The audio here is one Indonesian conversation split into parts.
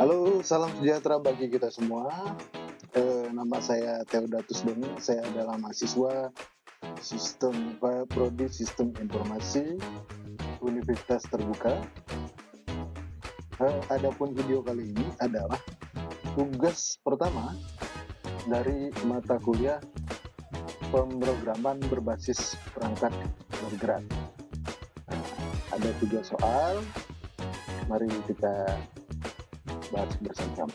Halo, salam sejahtera bagi kita semua. Nama saya Theodatus Doni. Saya adalah mahasiswa Prodi Sistem Informasi Universitas Terbuka. Adapun video kali ini adalah tugas pertama dari mata kuliah pemrograman berbasis perangkat bergerak. Ada 3 soal. Mari kita bahas bersama-sama.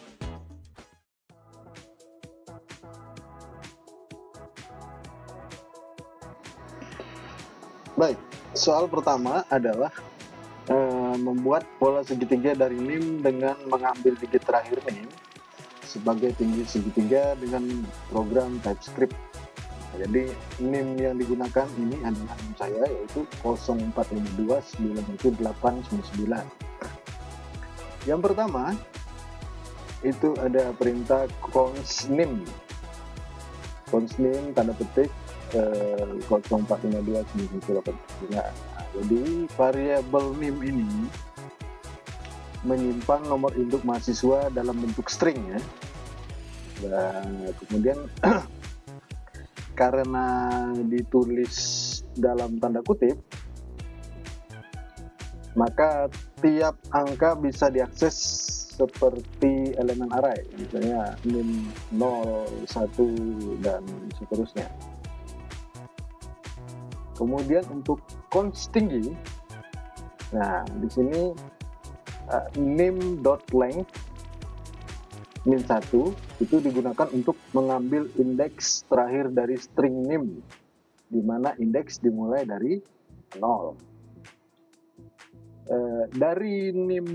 Baik, soal pertama adalah membuat pola segitiga dari NIM dengan mengambil digit terakhir NIM sebagai tinggi segitiga dengan program TypeScript. Jadi NIM yang digunakan ini adalah NIM saya, yaitu 0452919899. Yang pertama itu ada perintah const_nim. Const_nim tanda petik 0452919899. Jadi variabel NIM ini menyimpan nomor induk mahasiswa dalam bentuk string ya. Dan kemudian karena ditulis dalam tanda kutip, maka tiap angka bisa diakses seperti elemen array, misalnya NIM 0, 1, dan seterusnya. Kemudian untuk const tinggi, nah di sini nim.length min 1 itu digunakan untuk mengambil indeks terakhir dari string NIM, di mana indeks dimulai dari 0. Dari NIM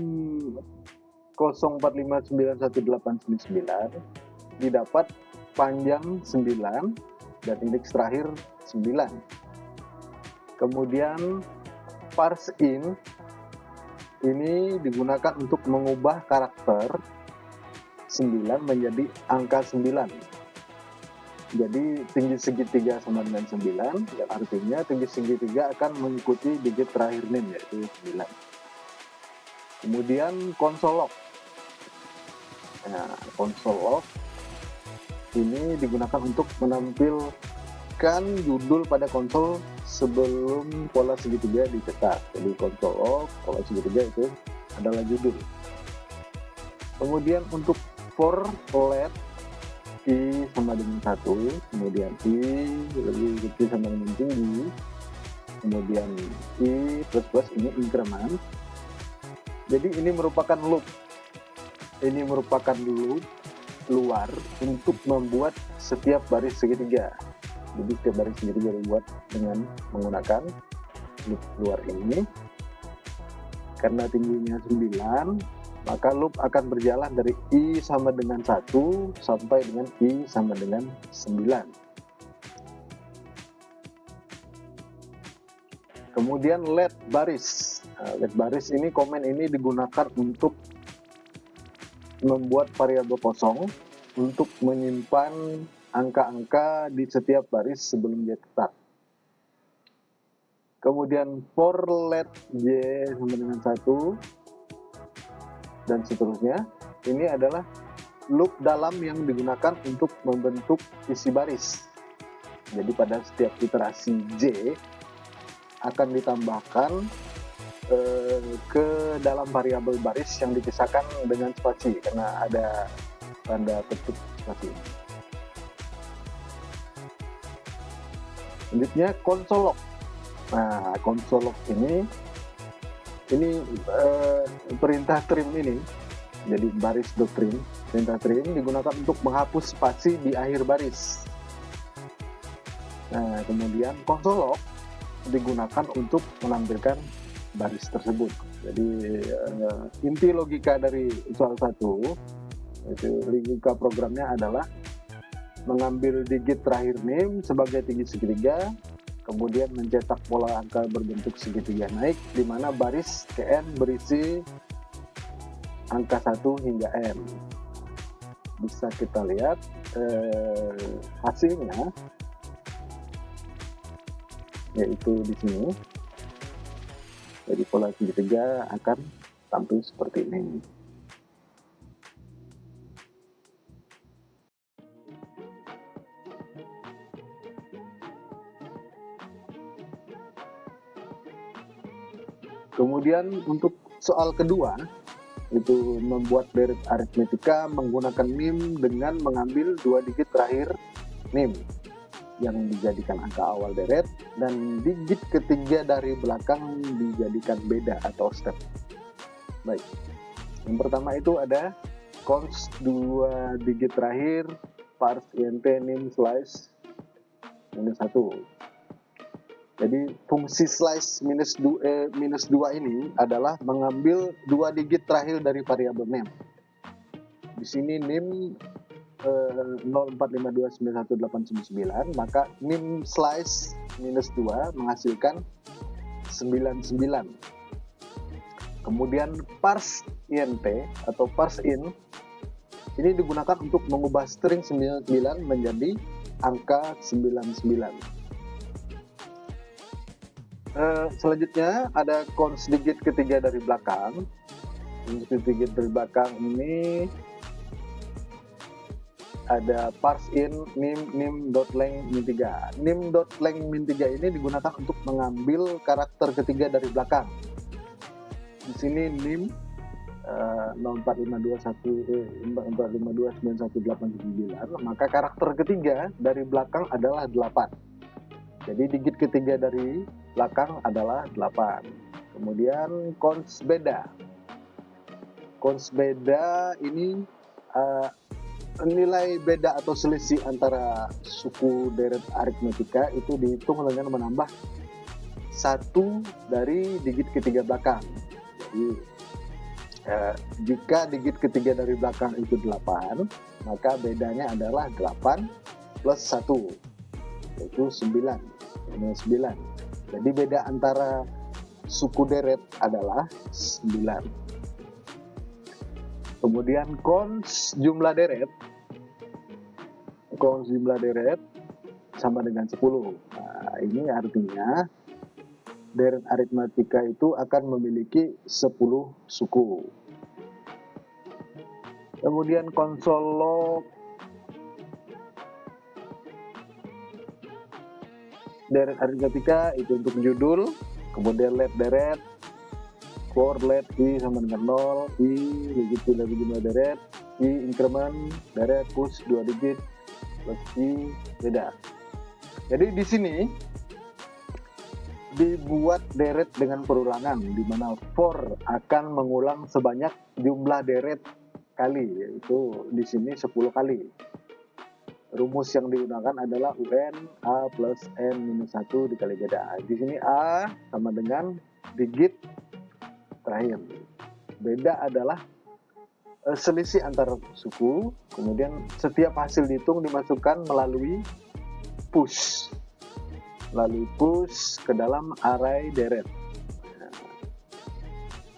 04591899 didapat panjang 9 dan indeks terakhir 9. Kemudian parseInt ini digunakan untuk mengubah karakter 9 menjadi angka 9. Jadi tinggi segitiga sama dengan 9, yang artinya tinggi segitiga akan mengikuti digit terakhir NIM, yaitu 9. Kemudian console log. Nah, console log ini digunakan untuk menampilkan judul pada konsol sebelum pola segitiga dicetak. Jadi console log, pola segitiga itu adalah judul. Kemudian untuk for let I sama dengan 1, kemudian I lebih kecil sama dengan tinggi, kemudian I plus ini increment. Jadi ini merupakan loop. Ini merupakan loop luar untuk membuat setiap baris segitiga. Jadi setiap baris segitiga dibuat dengan menggunakan loop luar ini. Karena tingginya 9, maka loop akan berjalan dari I sama dengan 1 sampai dengan I sama dengan 9. Kemudian let baris. Nah, let baris ini, komen ini digunakan untuk membuat variabel kosong untuk menyimpan angka-angka di setiap baris sebelum dia tetap. Kemudian for let j sama dengan 1 dan seterusnya. Ini adalah loop dalam yang digunakan untuk membentuk isi baris. Jadi pada setiap iterasi J akan ditambahkan ke dalam variabel baris yang dipisahkan dengan spasi karena ada tanda petik spasi. Selanjutnya console log. Nah, console log ini perintah trim ini, jadi baris trim. Perintah trim digunakan untuk menghapus spasi di akhir baris. Nah, kemudian console log digunakan untuk menampilkan baris tersebut. Jadi inti logika dari soal 1 itu logika programnya adalah mengambil digit terakhir NIM sebagai tinggi segitiga, kemudian mencetak pola angka berbentuk segitiga naik, di mana baris Kn berisi angka 1 hingga N. Bisa kita lihat hasilnya, yaitu di sini. Jadi pola segitiga akan tampil seperti ini. Kemudian untuk soal kedua, itu membuat deret aritmetika menggunakan NIM dengan mengambil 2 digit terakhir NIM yang dijadikan angka awal deret dan digit ketiga dari belakang dijadikan beda atau step. Baik, yang pertama itu ada cons 2 digit terakhir parse int NIM slice minus 1. Jadi fungsi slice minus 2 ini adalah mengambil 2 digit terakhir dari variabel NIM. Di sini NIM 045291899, maka NIM slice minus 2 menghasilkan 99. Kemudian parse int atau parse in ini digunakan untuk mengubah string 99 menjadi angka 99. Selanjutnya ada cons digit ketiga dari belakang. Digit dari belakang ini ada parse in nim.length min3. Nim.length min3 ini digunakan untuk mengambil karakter ketiga dari belakang. Di sini nim 0452194529189, maka karakter ketiga dari belakang adalah 8. Jadi digit ketiga dari belakang adalah 8. Kemudian cons beda. Cons beda ini nilai beda atau selisih antara suku deret aritmetika itu dihitung dengan menambah 1 dari digit ketiga belakang. Jadi jika digit ketiga dari belakang itu 8, maka bedanya adalah 8 plus 1, yaitu 9. 9. Jadi beda antara suku deret adalah 9. Kemudian cons jumlah deret. Cons jumlah deret sama dengan 10. Nah, ini artinya deret aritmetika itu akan memiliki 10 suku. Kemudian konsol log deret aritmetika itu untuk judul, kemudian let deret, for let i sama dengan 0, i begitu dari jumlah deret, i increment deret push 2 digit plus i beda. Jadi di sini dibuat deret dengan perulangan, di mana for akan mengulang sebanyak jumlah deret kali, yaitu di sini 10 kali. Rumus yang digunakan adalah UN A plus N minus 1 dikali beda. Di sini A sama dengan digit terakhir. Beda adalah selisih antar suku. Kemudian setiap hasil dihitung dimasukkan melalui push. Melalui push ke dalam array deret.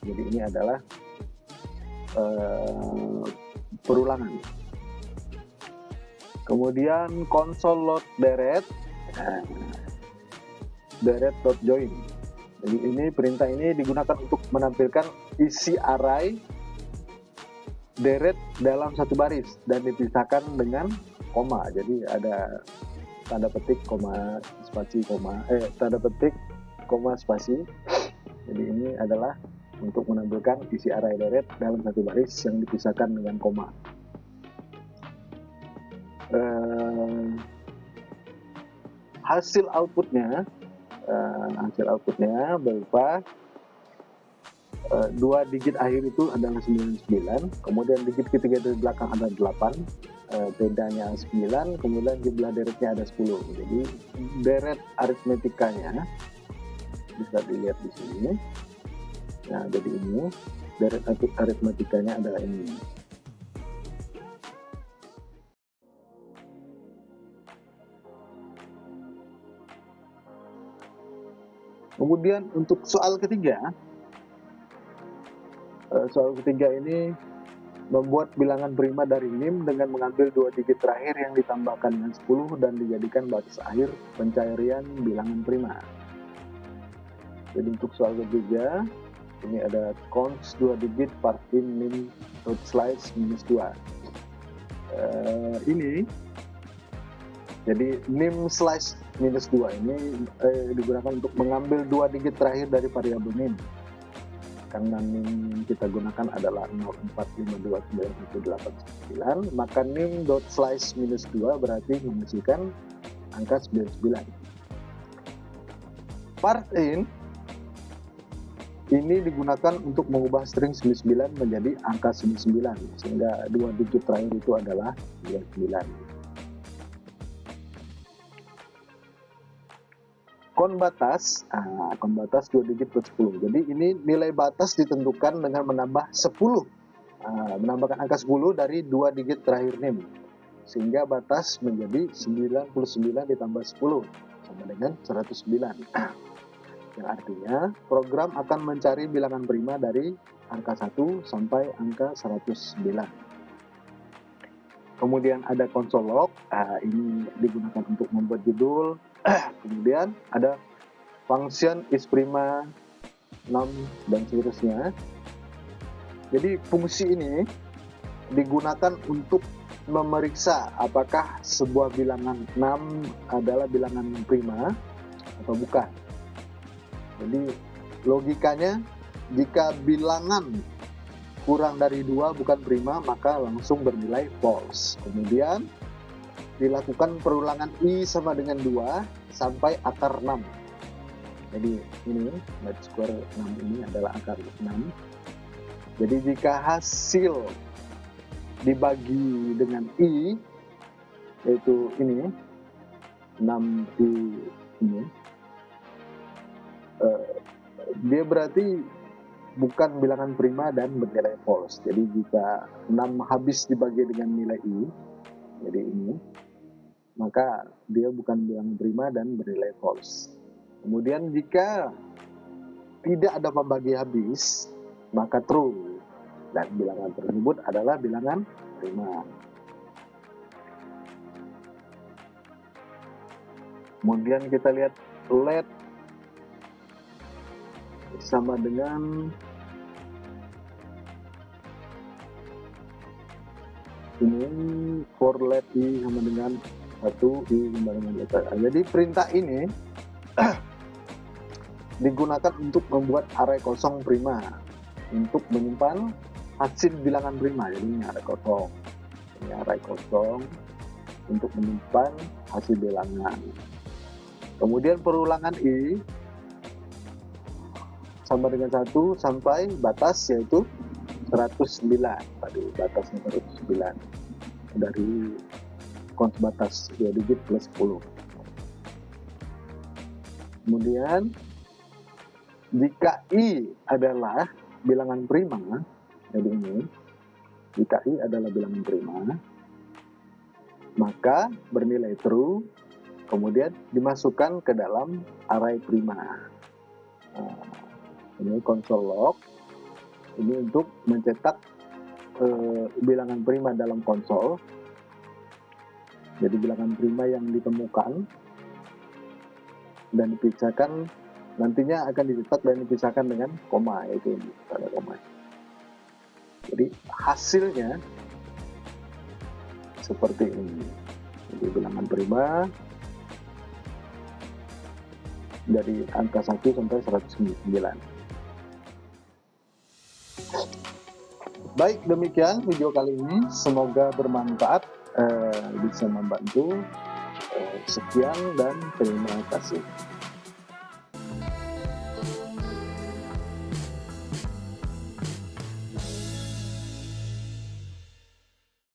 Jadi ini adalah perulangan. Kemudian console load deret, deret.join. Jadi ini perintah ini digunakan untuk menampilkan isi array deret dalam satu baris dan dipisahkan dengan koma. Jadi ada tanda petik koma spasi koma tanda petik koma spasi. Jadi ini adalah untuk menampilkan isi array deret dalam satu baris yang dipisahkan dengan koma. Hasil outputnya berupa 2 digit akhir itu adalah 99, kemudian digit ketiga dari belakang ada 8, bedanya 9, kemudian jumlah deretnya ada 10. Jadi deret aritmetikanya bisa dilihat di sini. Nah, jadi ini deret aritmetikanya adalah ini. Kemudian untuk soal ketiga ini membuat bilangan prima dari NIM dengan mengambil 2 digit terakhir yang ditambahkan dengan 10 dan dijadikan batas akhir pencarian bilangan prima. Jadi untuk soal ketiga ini ada cons 2 digit parse in nim.slice minus 2. Ini jadi nim slice minus 2 ini digunakan untuk mengambil 2 digit terakhir dari variabel NIM. karena NIM yang kita gunakan adalah 04529189, maka NIM dot slash minus 2 berarti menghasilkan angka 99. Part in ini digunakan untuk mengubah string 99 menjadi angka 99, sehingga 2 digit terakhir itu adalah 99. Kon batas 2 digit plus 10. Jadi ini nilai batas ditentukan dengan menambah 10, menambahkan angka 10 dari 2 digit terakhir NIM, sehingga batas menjadi 99 ditambah 10 sama dengan 109. Yang artinya program akan mencari bilangan prima dari angka 1 sampai angka 109. Kemudian ada console log, ini digunakan untuk membuat judul. Kemudian ada function is prima, num, dan seterusnya. Jadi fungsi ini digunakan untuk memeriksa apakah sebuah bilangan 6 adalah bilangan prima atau bukan. Jadi logikanya, jika bilangan kurang dari 2 bukan prima, maka langsung bernilai false. Kemudian dilakukan perulangan i sama dengan 2 sampai akar 6. Jadi ini let square 6 ini adalah akar 6. Jadi jika hasil dibagi dengan i, yaitu ini 6i ini, dia berarti bukan bilangan prima dan bernilai false. Jadi jika 6 habis dibagi dengan nilai i, jadi ini, maka dia bukan bilangan prima dan bernilai false. Kemudian jika tidak ada pembagi habis, maka true, dan bilangan tersebut adalah bilangan prima. Kemudian kita lihat let sama dengan ini, for let i sama dengan 1, i sama dengan letter a. Jadi perintah ini digunakan untuk membuat array kosong prima untuk menyimpan hasil bilangan prima. Jadi ini array kosong, ini array kosong untuk menyimpan hasil bilangan. Kemudian perulangan i sama dengan 1 sampai batas yaitu 109. Tadi batasnya 109 dari kons batas 2 digit plus 10. Kemudian jika i adalah bilangan prima, jadi ini jika i adalah bilangan prima, maka bernilai true, kemudian dimasukkan ke dalam array prima. Ini console log, ini untuk mencetak bilangan prima dalam konsol. Jadi bilangan prima yang ditemukan dan dipisahkan, nantinya akan dicetak dan dipisahkan dengan koma, yaitu ini tanda koma. Jadi hasilnya seperti ini. Jadi bilangan prima dari angka 1 sampai 109. Baik, demikian video kali ini, semoga bermanfaat, bisa membantu. Sekian dan terima kasih.